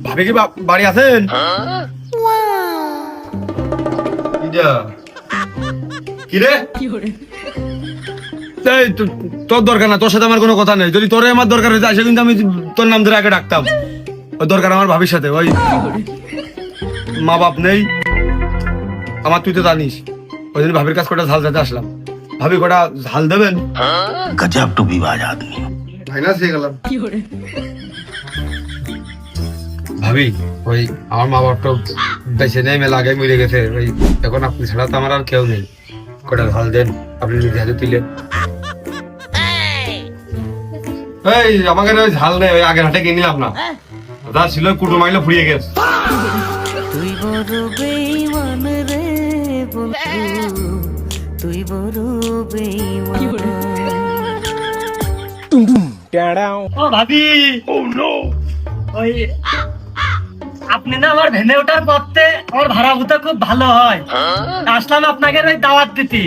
ভাবি কি বাড়ি আছেন? কি রে? এই তোর দরকার না, তোর সাথে আমার কোনো কথা নেই। যদি তোরে আমার দরকার হয়েছে আসে কিন্তু আমি তোর নাম ধরে আগে ডাকতাম। ওই দরকার আমার ভাবির সাথে। ওই মা বাপ নেই আমার, তুই তো জানিস। ওই জন্য ভাবির কাছে কটা ঝাল দিতে আসলাম। ভাবি কটা ঝাল দেবেন? গজব টুপিবাজ আদমি। ফাইনাস হয়ে গেলাম। ভাবি ওই আমার মা বাপ তো বেঁচে নেই, মেলা আগে মরে গেছে। ওই এখন আপনি ছাড়া তো আমার আর কেউ নেই। কটা ঝাল দেন, আপনি নিজে হাতে তুলেন। এই আমাকে ওই ঝাল নেই, ওই আগের হাটে কিনে নিলাম না, যা ছিল কুটুম আইলো ফুরিয়ে গেছে। তুই বড় বেঈমান রে বন্ধু, তুই বড় বেঈমান। ও ভাবি, ওই আপনি না আমার ভেনে ওঠার পথে আমার ভাড়া ভূতা খুব ভালো হয়। আসলাম আপনাকে ওই দাওয়াত দিতে।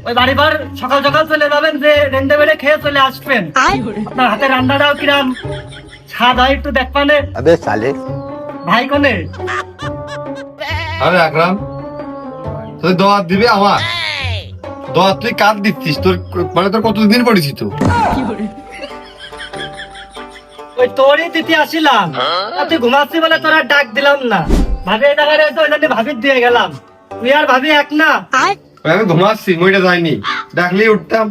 ওই বাড়িবার সকাল সকাল চলে যাবেন, যে রেন্ডে বেড়ে খেয়ে চলে আসবেন। আপনার হাতে রান্নাটাও কিরাম স্বাদ হয় একটু দেখবানে। ভাই কোনে? আরে আকরাম, তুই দাওয়াত দিবি আমার দাওয়াত, তুই কার দিচ্ছিস? তোর মানে তোর কতদিন পড়েছি তো? ওই তোরই দিতে আসিলাম, তুই ঘুমাচ্ছি বলে তোর আর ডাক দিলাম না। ভাবি এই জায়গায় রয়েছে, ওই জন্য ভাবির দিয়ে গেলাম। তুই আর ভাবি এক না? আমি ঘুমাচ্ছি, মইটা যাইনি, ডাকলেই উঠতাম।